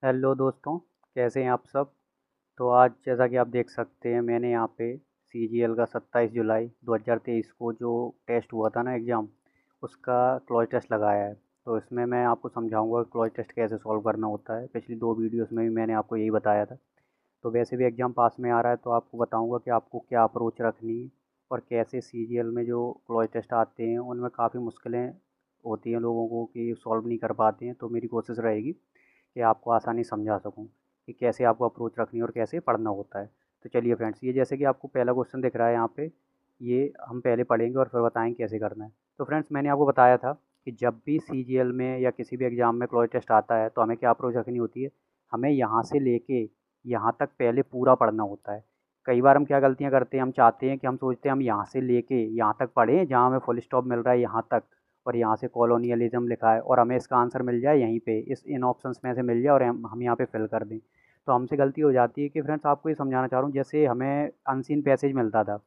Hello दोस्तों, कैसे हैं आप सब। तो आज जैसा कि आप देख सकते हैं, मैंने यहाँ पे सीजीएल का 27 जुलाई 2023 को जो टेस्ट हुआ था ना एग्ज़ाम, उसका क्लॉज टेस्ट लगाया है। तो इसमें मैं आपको समझाऊंगा कि क्लॉज टेस्ट कैसे सॉल्व करना होता है। पिछली दो वीडियोस में भी मैंने आपको यही बताया था। तो वैसे भी एग्ज़ाम पास में आ रहा है, तो आपको बताऊंगा कि आपको क्या अप्रोच रखनी है और कैसे सीजीएल में जो क्लॉज टेस्ट आते हैं उनमें काफ़ी मुश्किलें होती हैं लोगों को कि सॉल्व नहीं कर पाते हैं। तो मेरी कोशिश रहेगी कि आपको आसानी समझा सकूँ कि कैसे आपको अप्रोच रखनी है और कैसे पढ़ना होता है। तो चलिए फ्रेंड्स, ये जैसे कि आपको पहला क्वेश्चन दिख रहा है यहाँ पे, ये हम पहले पढ़ेंगे और फिर बताएंगे कैसे करना है। तो फ्रेंड्स, मैंने आपको बताया था कि जब भी सीजीएल में या किसी भी एग्ज़ाम में क्लोज टेस्ट आता है तो हमें क्या अप्रोच रखनी होती है। हमें यहाँ से लेके यहाँ तक पहले पूरा पढ़ना होता है। कई बार हम क्या गलतियाँ करते हैं, हम चाहते हैं कि हम सोचते हैं हम यहाँ से लेके यहाँ तक पढ़ें जहाँ हमें फुल स्टॉप मिल रहा है यहाँ तक, और यहाँ से कॉलोनियलिज्म लिखा है और हमें इसका आंसर मिल जाए यहीं पे इस इन ऑप्शंस में से मिल जाए और हम यहाँ पे फिल कर दें। तो हमसे गलती हो जाती है कि फ्रेंड्स, आपको ये समझाना चाह रहा हूँ, जैसे हमें अनसीन पैसेज मिलता था।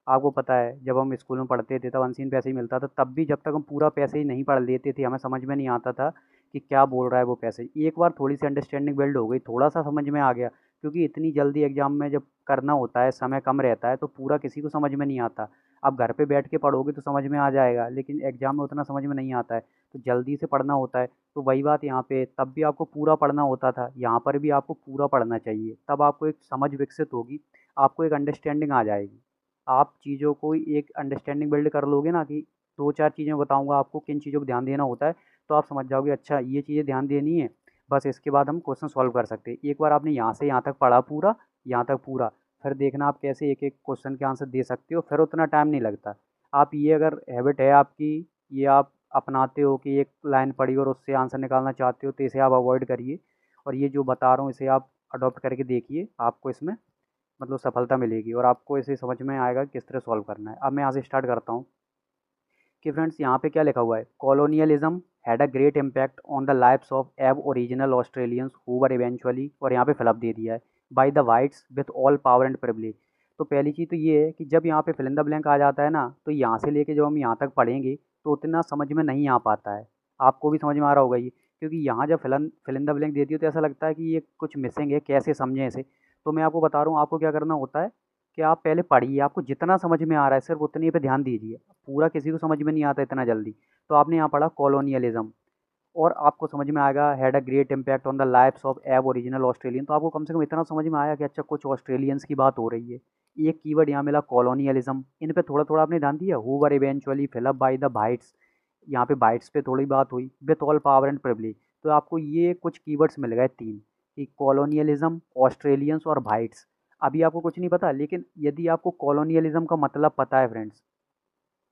आपको पता है जब हम स्कूल में पढ़ते थे तब अनसीन पैसेज मिलता था, तब भी जब तक हम पूरा पैसेज नहीं पढ़ लेते थे हमें समझ में नहीं आता था कि क्या बोल रहा है वो पैसेज। एक बार थोड़ी सी अंडरस्टैंडिंग बिल्ड हो गई, थोड़ा सा समझ में आ गया, क्योंकि इतनी जल्दी एग्जाम में जब करना होता है, समय कम रहता है, तो पूरा किसी को समझ में नहीं आता। आप घर पे बैठ के पढ़ोगे तो समझ में आ जाएगा, लेकिन एग्जाम में उतना समझ में नहीं आता है। तो जल्दी से पढ़ना होता है। तो वही बात यहाँ पे, तब भी आपको पूरा पढ़ना होता था, यहाँ पर भी आपको पूरा पढ़ना चाहिए, तब आपको एक समझ विकसित होगी, आपको एक अंडरस्टैंडिंग आ जाएगी। आप चीज़ों को एक अंडरस्टैंडिंग बिल्ड कर लोगे ना, कि दो चार चीज़ें बताऊंगा आपको किन चीज़ों को ध्यान देना होता है, तो आप समझ जाओगे अच्छा ये चीज़ें ध्यान देनी है। बस इसके बाद हम क्वेश्चन सॉल्व कर सकते हैं। एक बार आपने यहाँ से यहाँ तक पढ़ा पूरा, यहाँ तक पूरा, फिर देखना आप कैसे एक एक क्वेश्चन के आंसर दे सकते हो, फिर उतना टाइम नहीं लगता। आप ये अगर हैबिट है आपकी, ये आप अपनाते हो कि एक लाइन पढ़ी और उससे आंसर निकालना चाहते हो, तो इसे आप अवॉइड करिए। और ये जो बता रहा हूँ इसे आप अडॉप्ट करके देखिए, आपको इसमें मतलब सफलता मिलेगी और आपको इसे समझ में आएगा कि किस तरह सॉल्व करना है। अब मैं यहाँ से स्टार्ट करता हूँ कि फ्रेंड्स, यहाँ पे क्या लिखा हुआ है। Colonialism had a great impact on the lifes of Aboriginal Australians who were eventually, और यहाँ पे फिलअप दे दिया है, by the whites with all power and privilege. तो पहली चीज़ तो ये है कि जब यहाँ पे फिल इन द ब्लैंक आ जाता है ना, तो यहाँ से लेके जब हम यहाँ तक पढ़ेंगे तो उतना समझ में नहीं आ पाता है। आपको भी समझ में आ रहा होगा ये, क्योंकि यहाँ जब फिल इन द ब्लैंक देती हो तो ऐसा लगता है कि ये कुछ मिसिंग है, कैसे समझें इसे। तो मैं आपको बता रहा हूँ आपको क्या करना होता है कि आप पहले पढ़िए, आपको जितना समझ में आ रहा है सिर्फ उतने पे ध्यान दीजिए। पूरा किसी को समझ में नहीं आता इतना जल्दी। तो आपने यहाँ पढ़ा कॉलोनियलिज्म, और आपको समझ में आएगा had a great impact on the lifes of Aboriginal Australian. तो आपको कम से कम इतना समझ में आया कि अच्छा कुछ ऑस्ट्रेलियंस की बात हो रही है। एक कीवर्ड यहाँ मिला कॉलोनियलिज्म, इन पे थोड़ा थोड़ा आपने ध्यान दिया। Who were eventually fill up by the whites, यहाँ पे बाइट्स पे थोड़ी बात हुई, with all power and privilege. तो आपको ये कुछ कीवर्ड्स मिल गए तीन, कि कॉलोनियलिज्म, ऑस्ट्रेलियंस और बाइट्स। अभी आपको कुछ नहीं पता, लेकिन यदि आपको कॉलोनियलिज्म का मतलब पता है फ्रेंड्स,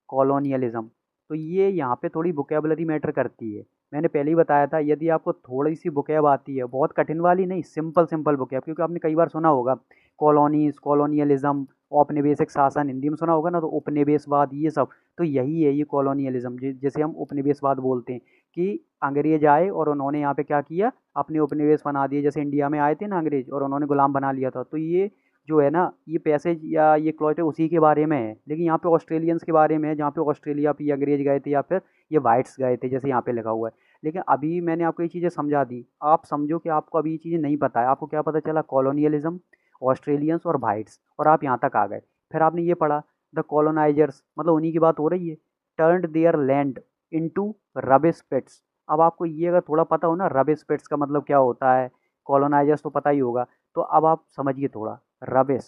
कॉलोनियलिज्म, तो ये यहाँ पे थोड़ी वोकेबलरी मैटर करती है। मैंने पहले ही बताया था, यदि आपको थोड़ी सी वोकेब आती है, बहुत कठिन वाली नहीं, सिंपल सिंपल वोकेब, क्योंकि आपने कई बार सुना होगा कॉलोनीज, कॉलोनियलिज्म, औपनिवेशिक शासन, हिंदी में सुना होगा ना, तो उपनिवेशवाद, ये सब। तो यही है ये कॉलोनियलिज्म, जैसे हम उपनिवेशवाद बोलते हैं, कि अंग्रेज आए और उन्होंने यहाँ पे क्या किया, अपने उपनिवेश बना दिए। जैसे इंडिया में आए थे ना अंग्रेज और उन्होंने गुलाम बना लिया था। तो ये जो है ना, ये पैसेज या ये क्लॉज है उसी के बारे में है, लेकिन यहाँ पे ऑस्ट्रेलियंस के बारे में है, जहाँ पे ऑस्ट्रेलिया पे ये अंग्रेज गए थे या फिर ये वाइट्स गए थे, जैसे यहाँ पे लिखा हुआ है। लेकिन अभी मैंने आपको ये चीज़ें समझा दी, आप समझो कि आपको अभी ये चीज़ें नहीं पता है। आपको क्या पता चला, कॉलोनियलिज्म, ऑस्ट्रेलियंस और वाइट्स, और आप यहाँ तक आ गए। फिर आपने ये पढ़ा द कॉलोनाइजर्स, मतलब उन्हीं की बात हो रही है, turned their land into rubbish pits. अब आपको ये अगर थोड़ा पता हो ना रबिश पिट्स का मतलब क्या होता है, कॉलोनाइजर्स तो पता ही होगा। तो अब आप समझिए थोड़ा, रबिश,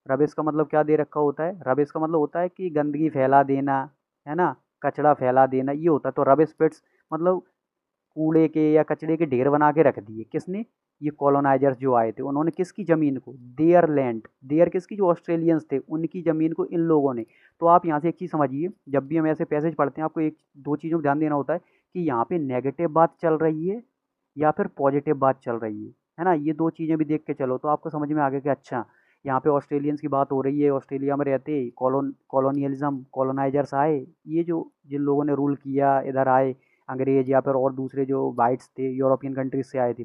रबिश का मतलब क्या दे रखा होता है। रबिश का मतलब होता है कि गंदगी फैला देना, है ना, कचरा फैला देना, ये होता है। तो रबिश पिट्स मतलब कूड़े के या कचरे के ढेर बना के रख दिए, किसने, ये कॉलोनाइजर्स जो आए थे, उन्होंने किसकी ज़मीन को, देयर लैंड, देयर किसकी, जो ऑस्ट्रेलियंस थे उनकी ज़मीन को इन लोगों ने। तो आप यहाँ से एक चीज़ समझिए, जब भी हम ऐसे पैसेज पढ़ते हैं आपको एक दो चीज़ों को ध्यान देना होता है, कि यहाँ पे नेगेटिव बात चल रही है या फिर पॉजिटिव बात चल रही है ना। ये दो चीज़ें भी देख के चलो तो आपको समझ में आ गया कि अच्छा यहाँ पे ऑस्ट्रेलियंस की बात हो रही है, ऑस्ट्रेलिया में रहते कॉलोनियलिज्म, कॉलोनाइजर्स आए, ये जो जिन लोगों ने रूल किया इधर आए, अंग्रेज या फिर और दूसरे जो वाइट्स थे यूरोपियन कंट्रीज से आए थे,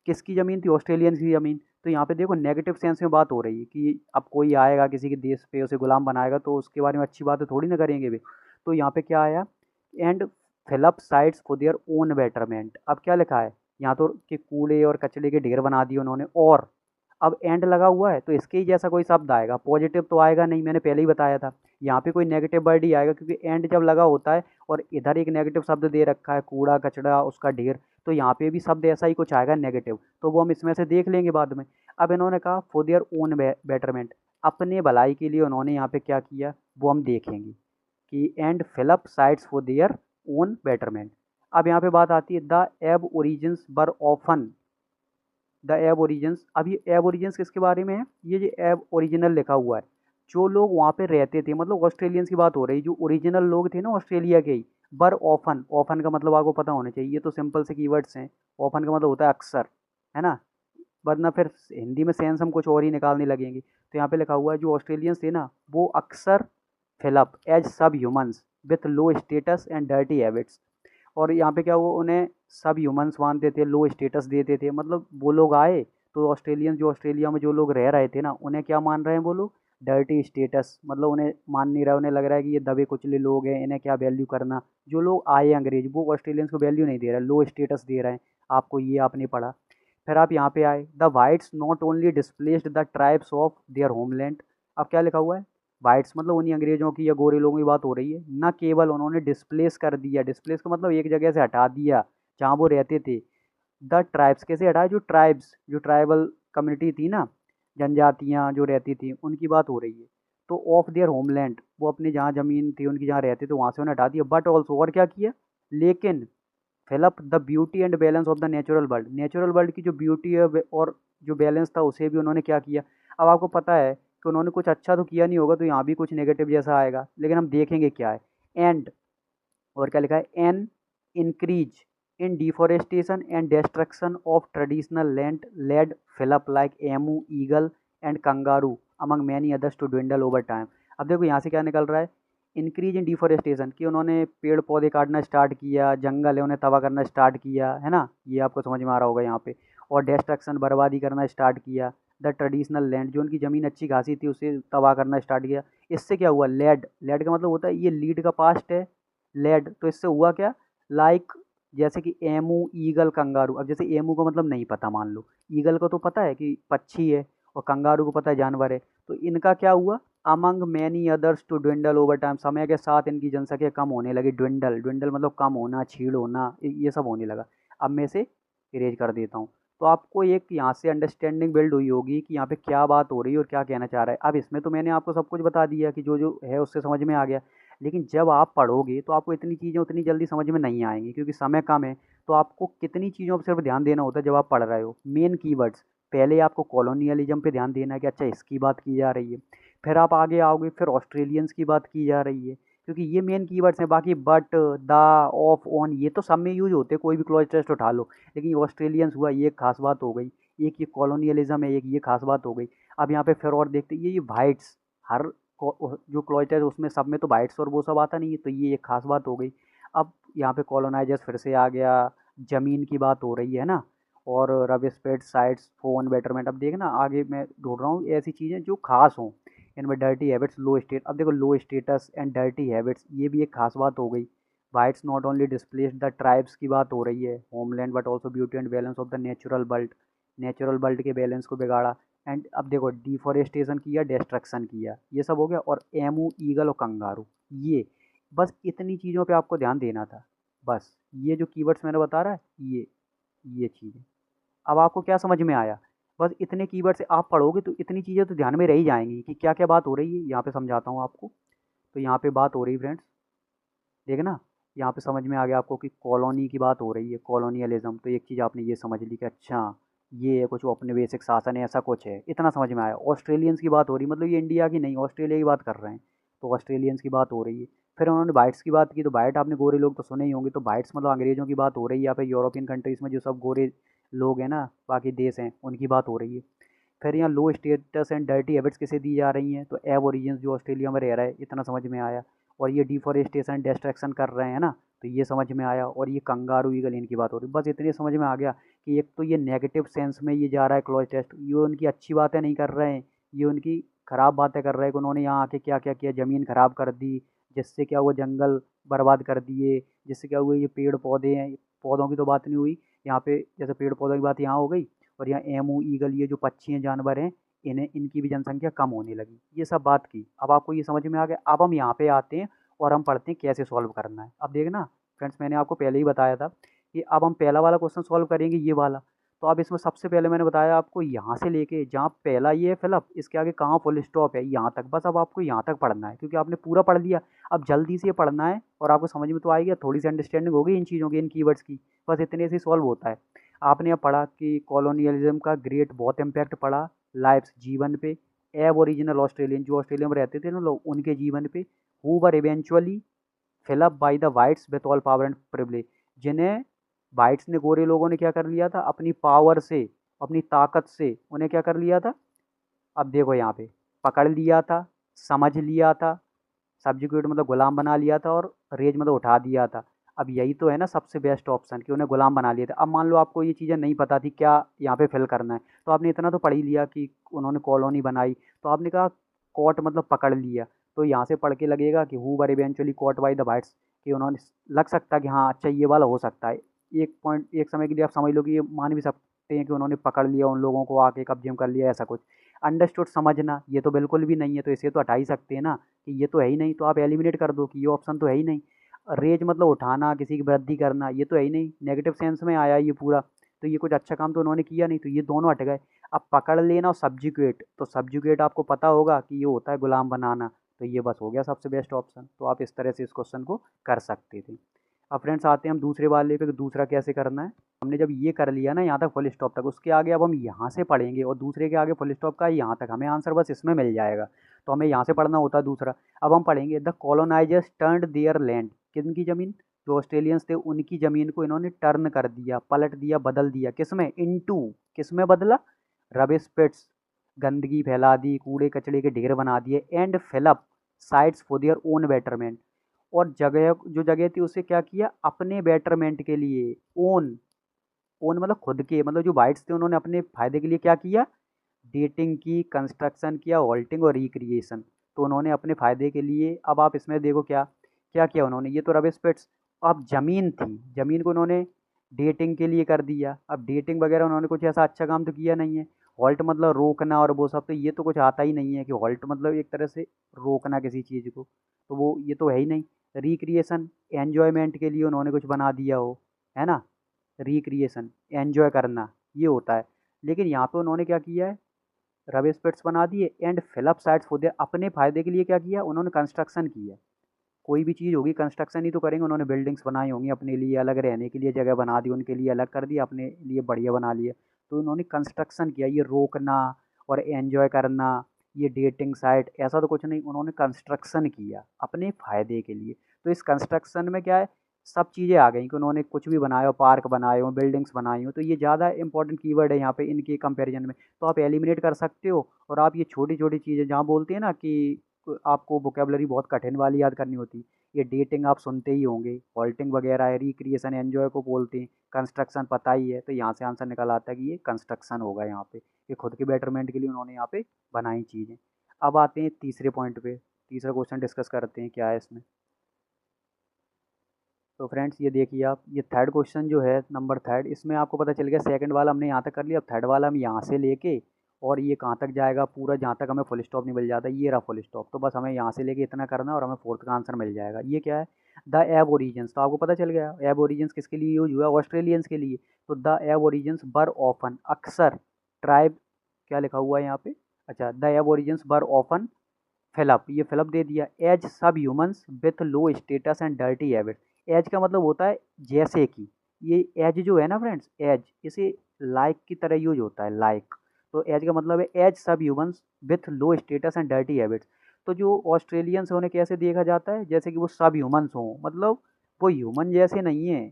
किसकी ज़मीन थी, ऑस्ट्रेलियंस की ज़मीन। तो यहाँ पे देखो नेगेटिव सेंस में बात हो रही है, कि अब कोई आएगा किसी के देश पे उसे गुलाम बनाएगा तो उसके बारे में अच्छी बातें थोड़ी ना करेंगे वे। तो यहाँ पे क्या आया, and fill up sites for their own betterment. अब क्या लिखा है, यहाँ तो कि कूड़े और कचरे के ढेर बना दिए उन्होंने। और अब एंड लगा हुआ है तो इसके ही जैसा कोई शब्द आएगा, पॉजिटिव तो आएगा नहीं, मैंने पहले ही बताया था। यहाँ पे कोई नेगेटिव वर्ड ही आएगा, क्योंकि एंड जब लगा होता है और इधर एक नेगेटिव शब्द दे रखा है, कूड़ा कचरा उसका ढेर, तो यहाँ पे भी शब्द ऐसा ही कुछ आएगा नेगेटिव, तो वो हम इसमें से देख लेंगे बाद में। अब इन्होंने कहा फॉर देयर ओन बेटरमेंट, अपने भलाई के लिए उन्होंने यहाँ पे क्या किया वो हम देखेंगे कि and fill up sites for their own betterment. अब यहाँ पे बात आती है the Aborigines were often, the above origins. अब ये एब ओरिजिन्स किसके बारे में है, ये जो एब ओरिजिनल लिखा हुआ है, जो लोग वहाँ पे रहते थे, मतलब ऑस्ट्रेलियंस की बात हो रही है, जो ओरिजिनल लोग थे ना ऑस्ट्रेलिया के ही। बर ऑफन, ऑफन का मतलब आपको पता होना चाहिए, ये तो सिंपल से कीवर्ड्स हैं। ऑफन का मतलब होता है अक्सर, है ना, वरना फिर हिंदी में सेंस हम कुछ और ही निकालने लगेंगे। तो यहाँ पे लिखा हुआ है जो ऑस्ट्रेलियंस थे ना वो अक्सर fill up as subhumans with low status and dirty habits. और यहाँ पे क्या हुआ, उन्हें सब ह्यूमंस मानते थे, लो स्टेटस देते थे, मतलब वो लोग आए तो ऑस्ट्रेलियन, जो ऑस्ट्रेलिया में जो लोग रह रहे थे ना उन्हें क्या मान रहे हैं वो लोग, डर्टी स्टेटस, मतलब उन्हें मान नहीं रहा, उन्हें लग रहा है कि ये दबे कुचले लोग हैं, इन्हें क्या वैल्यू करना। जो लोग आए अंग्रेज वो ऑस्ट्रेलियंस को वैल्यू नहीं दे रहे, लो स्टेटस दे रहे हैं आपको, ये आपने पढ़ा। फिर आप यहाँ पे आए the whites not only displaced the tribes of their homeland. अब क्या लिखा हुआ है, वाइट्स मतलब उन्हीं अंग्रेजों की या गोरे लोगों की बात हो रही है, न केवल उन्होंने डिस्प्लेस कर दिया, डिस्प्लेस का मतलब एक जगह से हटा दिया जहाँ वो रहते थे, द ट्राइब्स कैसे हटाए, जो ट्राइब्स, जो ट्राइबल कम्युनिटी थी ना, जनजातियाँ जो रहती थी उनकी बात हो रही है, तो ऑफ देयर होमलैंड, वो अपने जहाँ ज़मीन थी उनकी जहाँ रहते थे वहाँ से उन्हें हटा दिया। बट ऑल्सो, और क्या किया, लेकिन fill up the beauty and balance of the natural world, natural world की जो ब्यूटी है और जो बैलेंस था उसे भी उन्होंने क्या किया। अब आपको पता है कि उन्होंने कुछ अच्छा तो किया नहीं होगा, तो यहाँ भी कुछ नेगेटिव जैसा आएगा, लेकिन हम देखेंगे क्या है। एंड, और क्या लिखा है, an increase in deforestation and destruction of traditional land led fill up like emu eagle and kangaroo among many others to dwindle over time. अब देखो यहाँ से क्या निकल रहा है, इंक्रीज इन डिफोरेस्टेशन, कि उन्होंने पेड़ पौधे काटना स्टार्ट किया, जंगल है उन्हें तबाह करना स्टार्ट किया, है ना, ये आपको समझ में आ रहा होगा यहाँ पे। और डिस्ट्रक्शन, बर्बादी करना स्टार्ट किया, द ट्रेडिशनल लैंड, जो उनकी ज़मीन अच्छी खासी थी उसे तबाह करना स्टार्ट किया। इससे क्या हुआ, लेड, लेड का मतलब होता है, ये लीड का पास्ट है लेड, तो इससे हुआ क्या, लाइक जैसे कि एमू ईगल कंगारू। अब जैसे एमू का मतलब नहीं पता मान लो, ईगल को तो पता है कि पक्षी है, और कंगारू को पता है जानवर है, तो इनका क्या हुआ, among many others to dwindle over time, समय के साथ इनकी जनसंख्या कम होने लगी। ड्विंडल, ड्विंडल मतलब कम होना, छीड़ होना, ये सब होने लगा। अब मैं इसे इरेज कर देता हूँ, तो आपको एक यहाँ से अंडरस्टैंडिंग बिल्ड हुई होगी कि यहाँ पे क्या बात हो रही है और क्या कहना चाह रहा है। अब इसमें तो मैंने आपको सब कुछ बता दिया कि जो जो है उससे समझ में आ गया, लेकिन जब आप पढ़ोगे तो आपको इतनी चीज़ें उतनी जल्दी समझ में नहीं आएंगी, क्योंकि समय कम है। तो आपको कितनी चीज़ों पर सिर्फ ध्यान देना होता है जब आप पढ़ रहे हो, मेन कीवर्ड्स। पहले आपको कॉलोनियलिज्म पे ध्यान देना है कि अच्छा इसकी बात की जा रही है, फिर आप आगे आओगे फिर ऑस्ट्रेलियंस की बात की जा रही है, क्योंकि ये मेन कीवर्ड्स हैं। बाकी बट, द, ऑफ, ऑन, ये तो सब में यूज होते हैं, कोई भी क्लॉज टेस्ट उठा लो। लेकिन ये ऑस्ट्रेलियंस हुआ, ये एक खास बात हो गई, एक ये कॉलोनियलिज्म है, एक ये खास बात हो गई। अब यहाँ पे फिर और देखते हैं, ये वाइट्स, हर जो क्लॉज है उसमें सब में तो वाइट्स और वो सब आता नहीं है, तो ये एक खास बात हो गई। अब यहाँ पे कॉलोनाइजर्स फिर से आ गया, ज़मीन की बात हो रही है ना, और रबिस्पेड साइट्स फोन बेटरमेंट। अब देखना आगे मैं ढूंढ रहा हूँ ऐसी चीज़ें जो खास हों इनमें, डर्टी हैबिट्स, लो स्टेट। अब देखो low status and dirty habits, ये भी एक खास बात हो गई। Whites not only displaced the tribes की बात हो रही है, homeland, but also beauty and balance of the natural world, natural world के बैलेंस को बिगाड़ा। एंड अब देखो डिफोरेस्टेशन किया, डिस्ट्रक्शन किया, ये सब हो गया। और एमू ईगल और कंगारू, ये बस इतनी चीज़ों पे आपको ध्यान देना था, बस ये जो कीवर्ड्स मैंने बता रहा है, ये चीज़ें। अब आपको क्या समझ में आया, बस इतने कीवर्ड से आप पढ़ोगे तो इतनी चीज़ें तो ध्यान में रह ही जाएंगी कि क्या क्या बात हो रही है। यहाँ पे समझाता हूँ आपको। तो यहाँ पे बात हो रही है फ्रेंड्स, देखना यहाँ पे समझ में आ गया आपको कि कॉलोनी की बात हो रही है, कॉलोनियलिज्म। तो एक चीज़ आपने ये समझ ली कि अच्छा ये है कुछ अपने बेसिक शासन है, ऐसा कुछ है, इतना समझ में आया। ऑस्ट्रेलियंस की बात हो रही है, मतलब ये इंडिया की नहीं ऑस्ट्रेलिया की बात कर रहे हैं, तो ऑस्ट्रेलियंस की बात हो रही है। फिर उन्होंने बाइट्स की बात की, तो बाइट आपने गोरे लोग तो सुने ही होंगे, तो बाइट्स मतलब अंग्रेज़ों की बात हो रही है, या फिर यूरोपियन कंट्रीज़ में जो सब गोरे लोग हैं ना, बाकी देश हैं, उनकी बात हो रही है। फिर यहाँ लो स्टेटस एंड डर्टी हैबिट्स किसे दी जा रही हैं, तो एबोरिजिन्स जो ऑस्ट्रेलिया में रह रहा है, इतना समझ में आया। और ये डिफॉरेस्टेशन डिस्ट्रक्शन कर रहे हैं ना, तो ये समझ में आया। और ये कंगारू ईगल इनकी बात हो रही है, बस इतने समझ में आ गया कि एक तो ये नेगेटिव सेंस में ये जा रहा है क्लॉज टेस्ट, ये उनकी अच्छी बातें नहीं कर रहे हैं, ये उनकी ख़राब बातें कर रहे हैं कि उन्होंने यहाँ आके क्या क्या किया, ज़मीन ख़राब कर दी, जिससे क्या हुआ, जंगल बर्बाद कर दिए, जिससे क्या हुआ, ये पेड़ पौधे हैं, पौधों की तो बात नहीं हुई, यहाँ पे जैसे पेड़ पौधों की बात यहाँ हो गई, और यहाँ एमू ईगल ये जो पक्षी हैं जानवर हैं, इन्हें इनकी भी जनसंख्या कम होने लगी। ये सब बात की, अब आपको ये समझ में आ गया। अब हम यहाँ पे आते हैं और हम पढ़ते हैं कैसे सॉल्व करना है। अब देखना फ्रेंड्स, मैंने आपको पहले ही बताया था कि अब हम पहला वाला क्वेश्चन सॉल्व करेंगे, ये वाला। तो अब इसमें सबसे पहले मैंने बताया आपको यहाँ से लेके जहाँ पहला ये है फिलअप, इसके आगे कहाँ फुल स्टॉप है, यहाँ तक। बस अब आपको यहाँ तक पढ़ना है क्योंकि आपने पूरा पढ़ लिया। अब जल्दी से ये पढ़ना है और आपको समझ में तो आ गया, थोड़ी सी अंडरस्टैंडिंग होगी इन चीज़ों की, इन कीवर्ड्स की। बस इतने से सॉल्व होता है। आपने अब पढ़ा कि कॉलोनियलिज्म का ग्रेट बहुत इम्पैक्ट पड़ा लाइफ्स जीवन पे, एब ओरिजिनल ऑस्ट्रेलियन जो ऑस्ट्रेलिया में रहते थे ना लोग, उनके जीवन पे। Who were eventually fill up by the whites with all power and privilege, जिन्हें वाइट्स ने, गोरे लोगों ने क्या कर लिया था, अपनी पावर से, अपनी ताकत से उन्हें क्या कर लिया था। अब देखो यहाँ पे, पकड़ लिया था, समझ लिया था, सब्जुगेट मतलब गुलाम बना लिया था, और रेज मतलब उठा दिया था। अब यही तो है ना सबसे बेस्ट ऑप्शन, कि उन्हें गुलाम बना लिया था। अब मान लो आपको ये चीज़ें नहीं पता थी क्या यहाँ पे फिल करना है, तो आपने इतना तो पढ़ ही लिया कि उन्होंने कॉलोनी बनाई, तो आपने कहा कॉट मतलब पकड़ लिया। तो यहाँ से पढ़ के लगेगा कि who were eventually caught by the whites, कि उन्होंने, लग सकता है कि हाँ अच्छा ये वाला हो सकता है। एक पॉइंट, एक समय के लिए आप समझ लो कि ये मान भी सकते हैं कि उन्होंने पकड़ लिया उन लोगों को, आके कब्जे में कर लिया, ऐसा कुछ। अंडरस्टूड समझना, ये तो बिल्कुल भी नहीं है, तो इसे तो हटा ही सकते हैं ना, कि ये तो है ही नहीं, तो आप एलिमिनेट कर दो कि ये ऑप्शन तो है ही नहीं। रेज मतलब उठाना, किसी की वृद्धि करना, ये तो है ही नहीं, नेगेटिव सेंस में आया ये पूरा। तो ये कुछ अच्छा काम तो उन्होंने किया नहीं, तो ये दोनों हट गए। अब पकड़ लेना और सब्जुगेट, तो सब्जुगेट आपको पता होगा कि ये होता है गुलाम बनाना, तो ये बस हो गया सबसे बेस्ट ऑप्शन। तो आप इस तरह से इस क्वेश्चन को कर सकते थे। अब फ्रेंड्स आते हैं हम दूसरे वाले पे कि दूसरा कैसे करना है। हमने जब ये कर लिया ना यहाँ तक फुल स्टॉप तक, उसके आगे अब हम यहाँ से पढ़ेंगे, और दूसरे के आगे फुल स्टॉप का है यहाँ तक, हमें आंसर बस इसमें मिल जाएगा। तो हमें यहाँ से पढ़ना होता है दूसरा। अब हम पढ़ेंगे the colonisers turned their land, किनकी ज़मीन, जो ऑस्ट्रेलियंस थे उनकी ज़मीन को इन्होंने टर्न कर दिया, पलट दिया, बदल दिया, किसमें, इनटू, किसमें बदला, रबिश पिट्स, गंदगी फैला दी, कूड़े कचड़े के ढेर बना दिए, and fill up sites for their own betterment, और जगह, जो जगह थी उसे क्या किया, अपने बेटरमेंट के लिए, ओन, ओन मतलब खुद के, मतलब जो वाइट्स थे उन्होंने अपने फायदे के लिए क्या किया, डेटिंग की, कंस्ट्रक्शन किया, हॉल्टिंग और रिक्रिएशन। तो उन्होंने अपने फायदे के लिए, अब आप इसमें देखो क्या क्या किया उन्होंने, ये तो रबिश पिट्स। अब जमीन थी, जमीन को उन्होंने डेटिंग के लिए कर दिया। अब डेटिंग वगैरह उन्होंने कुछ ऐसा अच्छा काम तो किया नहीं है। हॉल्ट मतलब रोकना और वो सब, तो ये तो कुछ आता ही नहीं है कि हॉल्ट मतलब एक तरह से रोकना किसी चीज़ को, तो वो ये तो है ही नहीं। रिक्रिएशन, एन्जॉयमेंट के लिए उन्होंने कुछ बना दिया हो, है ना, रिक्रिएशन, एन्जॉय करना, ये होता है। लेकिन यहाँ पे उन्होंने क्या किया है, रबेस पिट्स बना दिए, and fill up sites for their, अपने फायदे के लिए क्या किया उन्होंने, कंस्ट्रक्शन किया। कोई भी चीज़ होगी कंस्ट्रक्शन ही तो करेंगे, उन्होंने बिल्डिंग्स बनाई होंगी अपने लिए, अलग रहने के लिए जगह बना दी, उनके लिए अलग कर दिया, अपने लिए बढ़िया बना लिया। तो उन्होंने कंस्ट्रक्शन किया, ये रोकना और एन्जॉय करना, ये डेटिंग साइट ऐसा तो कुछ नहीं, उन्होंने कंस्ट्रक्शन किया अपने फ़ायदे के लिए। तो इस कंस्ट्रक्शन में क्या है, सब चीज़ें आ गई कि उन्होंने कुछ भी बनाया हो, पार्क बनाए हो, बिल्डिंग्स बनाई हो, तो ये ज़्यादा इंपॉर्टेंट कीवर्ड है यहाँ पे इनके कंपैरिजन में। तो आप एलिमिनेट कर सकते हो, और आप ये छोटी छोटी चीज़ें जहाँ बोलते हैं ना कि आपको वोकेबलरी बहुत कठिन वाली याद करनी होती, ये डेटिंग आप सुनते ही होंगे, हॉल्टिंग वगैरह है, रिक्रिएशन, एन्जॉय को बोलते हैं, कंस्ट्रक्शन पता ही है, तो यहाँ से आंसर निकल आता है कि ये कंस्ट्रक्शन होगा यहाँ पे, ये खुद के बेटरमेंट के लिए उन्होंने यहाँ पे बनाई चीज़ें। अब आते हैं तीसरे पॉइंट पे, तीसरा क्वेश्चन डिस्कस करते हैं क्या है इसमें। तो फ्रेंड्स ये देखिए आप, ये थर्ड क्वेश्चन जो है नंबर थर्ड, इसमें आपको पता चल गया सेकंड वाला हमने यहाँ तक कर लिया, अब थर्ड वाला हम यहाँ से लेके और ये कहाँ तक जाएगा पूरा, जहाँ तक हमें फुल स्टॉप नहीं मिल जाता, ये रहा फुल स्टॉप। तो बस हमें यहाँ से लेके इतना करना है और हमें फोर्थ का आंसर मिल जाएगा। ये क्या है, द एब ओरिजिन्स, तो आपको पता चल गया एब ओरिजिन्स किसके लिए यूज हुआ, ऑस्ट्रेलियंस के लिए। तो the Aborigines were often, अक्सर, ट्राइब, क्या लिखा हुआ है यहाँ पे, अच्छा, the Aborigines were often fill up, ये फिलअप दे दिया, as subhumans with low status and dirty habit. As का मतलब होता है जैसे कि, ये एज जो है ना फ्रेंड्स, एज इसे लाइक की तरह यूज होता है, लाइक। तो एज का मतलब है as subhumans with low status and dirty habits. तो जो ऑस्ट्रेलियंस होने कैसे देखा जाता है, जैसे कि वो सब ह्यूमंस हों, मतलब वो ह्यूमन जैसे नहीं है,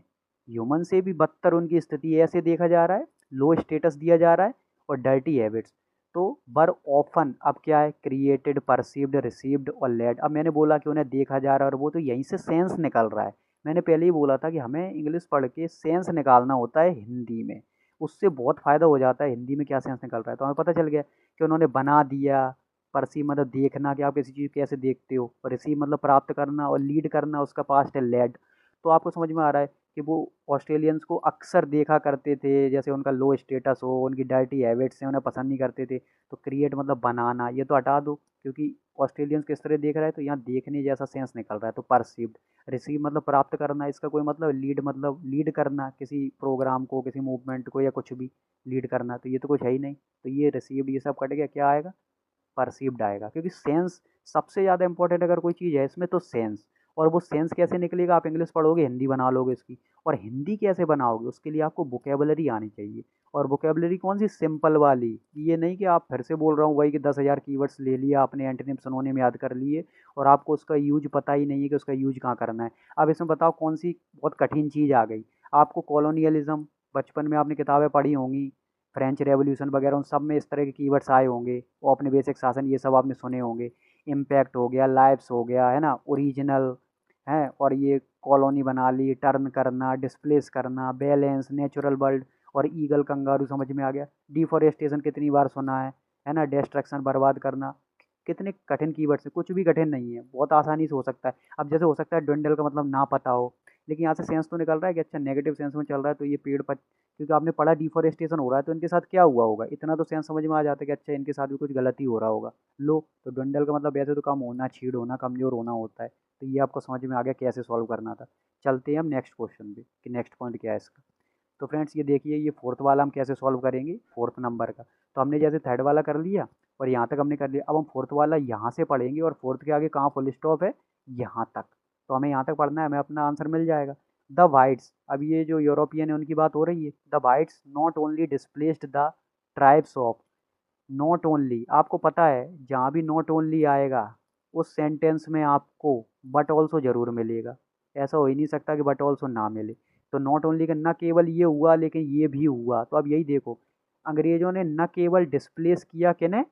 ह्यूमन से भी बदतर उनकी स्थिति है, ऐसे देखा जा रहा है, लो स्टेटस दिया जा रहा है, और डर्टी हैबिट्स। तो बर ऑफन अब क्या है, क्रिएटेड, परसीव्ड, रिसीव्ड और लेड। अब मैंने बोला कि उन्हें देखा जा रहा है, और वो तो यहीं से सेंस निकल रहा है। मैंने पहले ही बोला था कि हमें इंग्लिश पढ़ के सेंस निकालना होता है हिंदी में, उससे बहुत फ़ायदा हो जाता है हिंदी में क्या सेंस निकल रहा है। तो हमें पता चल गया कि उन्होंने बना दिया, परसीव मतलब देखना कि आप किसी चीज़ कैसे देखते हो, और रिसीव मतलब प्राप्त करना, और लीड करना उसका पास्ट है लेड। तो आपको समझ में आ रहा है कि वो ऑस्ट्रेलियंस को अक्सर देखा करते थे, जैसे उनका लो स्टेटस हो, उनकी डाइटरी हैबिट्स हैं, उन्हें पसंद नहीं करते थे। तो क्रिएट मतलब बनाना, ये तो हटा दो, क्योंकि ऑस्ट्रेलियंस किस तरह देख रहा है, तो यहाँ देखने जैसा सेंस निकल रहा है। तो परसीव्ड, रिसीव मतलब प्राप्त करना, इसका कोई मतलब लीड करना किसी प्रोग्राम को, किसी मूवमेंट को, या कुछ भी लीड करना, तो ये तो कुछ है ही नहीं। तो ये रिसीव्ड ये सब कट गया, क्या आएगा, परसीव्ड आएगा। क्योंकि सेंस सबसे ज़्यादा इंपॉर्टेंट अगर कोई चीज़ है इसमें तो सेंस। और वो सेंस कैसे निकलेगा, आप इंग्लिश पढ़ोगे हिंदी बना लोगे इसकी। और हिंदी कैसे बनाओगे, उसके लिए आपको वोकेबलरी आनी चाहिए। और वोकेबलरी कौन सी, सिंपल वाली। ये नहीं कि आप फिर से बोल रहा हूँ वही कि 10,000 कीवर्ड्स ले लिया आपने, एंटोनिम सिनोनिम याद कर लिए, और आपको उसका यूज पता ही नहीं है कि उसका यूज कहाँ करना है। अब इसमें बताओ कौन सी बहुत कठिन चीज़ आ गई। आपको कॉलोनियलिज्म, बचपन में आपने किताबें पढ़ी होंगी, फ्रेंच रेवोल्यूशन वगैरह, उन सब में इस तरह के कीवर्ड्स आए होंगे। वो अपने बेसिक शासन, ये सब आपने सुने होंगे। इम्पैक्ट हो गया, लाइव्स हो गया, है ना, ओरिजिनल है, और ये कॉलोनी बना ली, टर्न करना, डिस्प्लेस करना, बैलेंस, नेचुरल वर्ल्ड, और ईगल कंगारू समझ में आ गया। डिफॉरेस्टेशन कितनी बार सुना है ना, डिस्ट्रक्शन बर्बाद करना। कितने कठिन कीवर्ड्स हैं, कुछ भी कठिन नहीं है, बहुत आसानी से हो सकता है। अब जैसे हो सकता है ड्विंडल का मतलब ना पता हो, लेकिन यहाँ से सेंस तो निकल रहा है कि अच्छा नेगेटिव सेंस में चल रहा है, तो ये पेड़ पर, क्योंकि आपने पढ़ा डिफॉरेस्टेशन हो रहा है तो इनके साथ क्या हुआ होगा, इतना तो सेंस समझ में आ जाता है कि अच्छा इनके साथ भी कुछ गलती हो रहा होगा। लो, तो डंडल का मतलब वैसे तो कम होना, छीड़ होना, कमज़ोर होना होता है। तो ये आपको समझ में आ गया कैसे सॉल्व करना था। चलते हैं हम नेक्स्ट क्वेश्चन पे कि नेक्स्ट पॉइंट क्या है इसका। तो फ्रेंड्स ये देखिए, ये फोर्थ वाला हम कैसे सॉल्व करेंगे, फोर्थ नंबर का। तो हमने जैसे थर्ड वाला कर लिया और यहाँ तक हमने कर लिया, अब हम फोर्थ वाला यहाँ से पढ़ेंगे, और फोर्थ के आगे कहाँ फुल स्टॉप है, यहाँ तक। तो हमें यहाँ तक पढ़ना है, हमें अपना आंसर मिल जाएगा। द वाइट्स, अब ये जो यूरोपियन है उनकी बात हो रही है। The whites not only displaced the tribes of, not only, आपको पता है जहाँ भी नॉट ओनली आएगा उस सेंटेंस में आपको बट ऑल्सो ज़रूर मिलेगा। ऐसा हो ही नहीं सकता कि बट ऑल्सो ना मिले। तो नॉट ओनली का न केवल ये हुआ लेकिन ये भी हुआ। तो अब यही देखो, अंग्रेज़ों ने न केवल डिस्प्लेस किया किन्हें,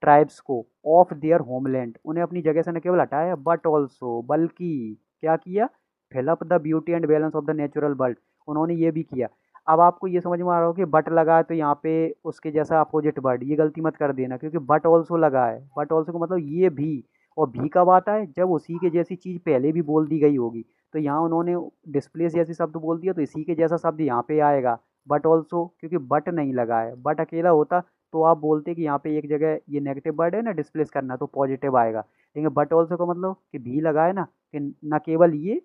ट्राइब्स को, ऑफ देयर होमलैंड, उन्हें अपनी जगह से न केवल हटाया बट ऑल्सो, बल्कि क्या किया, fill up the beauty and balance of the natural world, उन्होंने ये भी किया। अब आपको ये समझ में आ रहा हो कि बट लगा है तो यहाँ पे उसके जैसा अपोजिट वर्ड, ये गलती मत कर देना, क्योंकि बट ऑल्सो लगा है, बट ऑल्सो का मतलब ये भी। और भी कब आता है, जब उसी के जैसी चीज़ पहले भी बोल दी गई होगी। तो यहाँ उन्होंने डिस्प्लेस जैसी शब्द बोल दिया, तो इसी के जैसा शब्द यहाँ पे आएगा बट ऑल्सो, क्योंकि बट नहीं लगा है। बट अकेला होता तो आप बोलते कि यहाँ पे एक जगह ये नेगेटिव वर्ड है ना, डिस्प्लेस करना, तो पॉजिटिव आएगा। लेकिन बट ऑल्सो का मतलब कि भी लगा है ना, कि न केवल ये,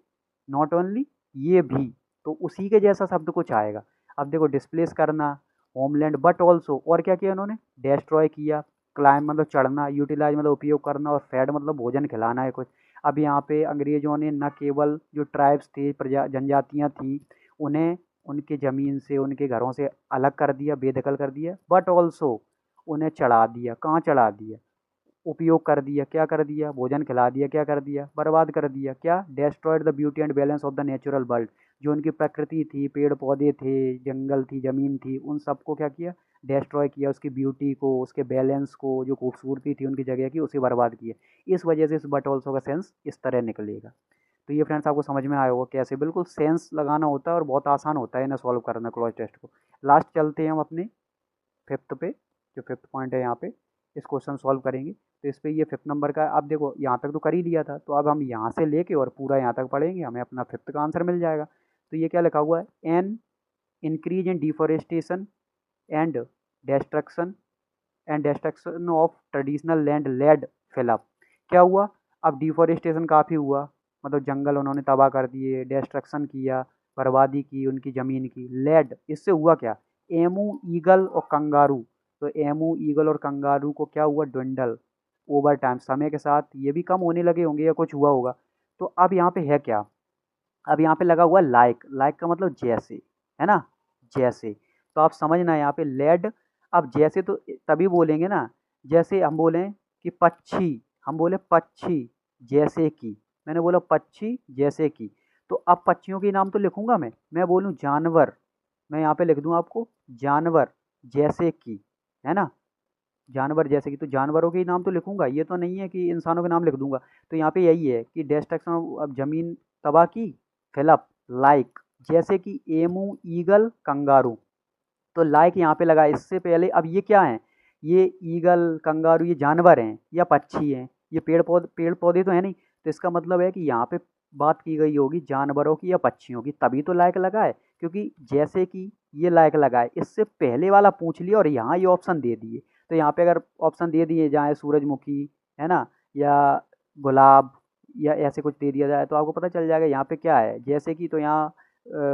नॉट ओनली, ये भी, तो उसी के जैसा शब्द कुछ आएगा। अब देखो, डिस्प्लेस करना, होमलैंड, बट ऑल्सो, और क्या किया उन्होंने, डिस्ट्रॉय किया, क्लाइम मतलब चढ़ना, यूटिलाइज मतलब उपयोग करना, और फैड मतलब भोजन खिलाना है कुछ। अब यहाँ पे अंग्रेजों ने न केवल जो ट्राइब्स थे, प्रजा जनजातियाँ थी, उन्हें उनके ज़मीन से, उनके घरों से अलग कर दिया, बेदखल कर दिया, बट ऑल्सो उन्हें चढ़ा दिया। कहाँ चढ़ा दिया, उपयोग कर दिया, क्या कर दिया, भोजन खिला दिया, क्या कर दिया, बर्बाद कर दिया, क्या, destroyed the beauty and balance of the natural world, जो उनकी प्रकृति थी, पेड़ पौधे थे, जंगल थी, ज़मीन थी, उन सबको क्या किया, डेस्ट्रॉय किया, उसकी ब्यूटी को, उसके बैलेंस को, जो खूबसूरती थी उनकी जगह की, उसे बर्बाद किया। इस वजह से इस बट ऑल्सो का सेंस इस तरह निकलेगा। तो ये फ्रेंड्स आपको समझ में आया होगा कैसे बिल्कुल सेंस लगाना होता है, और बहुत आसान होता है इन्हें सॉल्व करना क्लॉज टेस्ट को। लास्ट चलते हैं हम अपने फिफ्थ पे, जो फिफ्थ पॉइंट है यहाँ पे, इस क्वेश्चन सॉल्व करेंगे। तो इस पे ये फिफ्थ नंबर का, आप देखो यहाँ तक तो कर ही लिया था, तो अब हम यहाँ से लेके और पूरा यहाँ तक पढ़ेंगे, हमें अपना फिफ्थ का आंसर मिल जाएगा। तो ये क्या लिखा हुआ है, an increase in deforestation and destruction of traditional land led fill up. क्या हुआ, अब डिफॉरेस्टेशन काफ़ी हुआ, मतलब जंगल उन्होंने तबाह कर दिए, डिस्ट्रक्शन किया, बर्बादी की उनकी ज़मीन की, लेड, इससे हुआ क्या, एमू, ईगल और कंगारू। तो एमू, ईगल और कंगारू को क्या हुआ, ड्विंडल, ओवर टाइम, समय के साथ ये भी कम होने लगे होंगे या कुछ हुआ होगा। तो अब यहाँ पे है क्या, अब यहाँ पे लगा हुआ लाइक, लाइक का मतलब जैसे, है ना, जैसे। तो आप समझना यहाँ पे लेड, अब जैसे तो तभी बोलेंगे ना, जैसे हम बोलें कि पक्षी, हम बोले पक्षी जैसे कि, मैंने बोला पक्षी जैसे कि, तो अब पक्षियों के नाम तो लिखूंगा मैं बोलूँ जानवर, मैं यहाँ पे लिख दूँ आपको जानवर जैसे कि, है ना, जानवर जैसे कि, तो जानवरों के ही नाम तो लिखूंगा, ये तो नहीं है कि इंसानों के नाम लिख दूंगा। तो यहाँ पे यही है कि डिस्ट्रक्शन, अब जमीन तबाह की, फिलअप, लाइक, जैसे कि एमू, ईगल, कंगारू। तो लाइक यहाँ पे लगा, इससे पहले अब ये क्या है, ये ईगल कंगारू ये जानवर हैं या पक्षी हैं, ये पेड़ पौधे तो है नहीं। तो इसका मतलब है कि यहाँ पे बात की गई होगी जानवरों की या पक्षियों की, तभी तो लायक लगा है। क्योंकि जैसे कि ये लायक लगा है, इससे पहले वाला पूछ लिया और यहाँ ये ऑप्शन दे दिए। तो यहाँ पे अगर ऑप्शन दे दिए जाए सूरजमुखी, है ना, या गुलाब, या ऐसे कुछ दे दिया जाए, तो आपको पता चल जाएगा यहाँ पे क्या है। जैसे कि तो यहाँ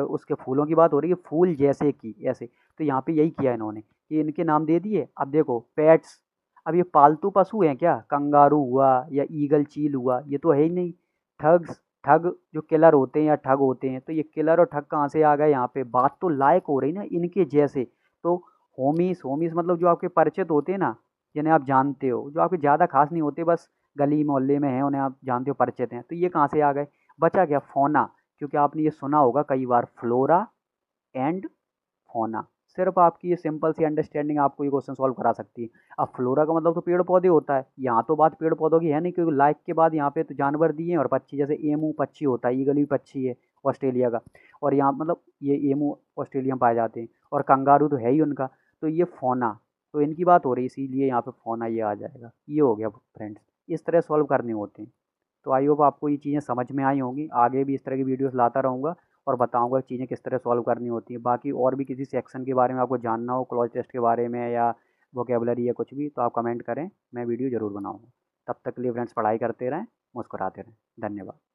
उसके फूलों की बात हो रही है, फूल जैसे कि ऐसे। तो यहाँ पे यही किया इन्होंने कि इनके नाम दे दिए। अब देखो पेट्स, अब ये पालतू पशु हैं क्या? कंगारू हुआ या ईगल चील हुआ, ये तो है ही नहीं। ठग्स, ठग जो किलर होते हैं या ठग होते हैं, तो ये किलर और ठग कहाँ से आ गए यहाँ पे? बात तो लायक हो रही ना इनके जैसे। तो होमीस, होमीस मतलब जो आपके परिचित होते हैं ना, जिन्हें आप जानते हो, जो आपके ज़्यादा खास नहीं होते, बस गली मोहल्ले में हैं, उन्हें आप जानते हो, परिचित हैं, तो ये कहाँ से आ गए? बचा क्या? फौना। क्योंकि आपने ये सुना होगा कई बार, फ्लोरा एंड होना। सिर्फ आपकी ये सिंपल सी अंडरस्टैंडिंग आपको ये क्वेश्चन सॉल्व करा सकती है। अब फ्लोरा का मतलब तो पेड़ पौधे होता है, यहाँ तो बात पेड़ पौधों की है नहीं, क्योंकि लाइक के बाद यहाँ पे तो जानवर दिए हैं और पक्षी, जैसे एमू पक्षी होता है, ईगल भी पक्षी है ऑस्ट्रेलिया का। और यहाँ मतलब ये एमू ऑस्ट्रेलिया में पाए जाते हैं, और कंगारू तो है ही उनका। तो ये फोना, तो इनकी बात हो रही है, इसीलिए यहाँ पे फोना ये आ जाएगा। ये हो गया फ्रेंड्स, इस तरह सॉल्व करने होते हैं। तो आई होप आपको ये चीज़ें समझ में आई होंगी। आगे भी इस तरह की वीडियोस लाता रहूँगा और बताऊँगा चीज़ें किस तरह सॉल्व करनी होती हैं। बाकी और भी किसी सेक्शन के बारे में आपको जानना हो, क्लॉज टेस्ट के बारे में या वोकेबलरी या कुछ भी, तो आप कमेंट करें, मैं वीडियो ज़रूर बनाऊँगा। तब तक के लिए फ्रेंड्स, पढ़ाई करते रहें, मुस्कुराते रहें। धन्यवाद।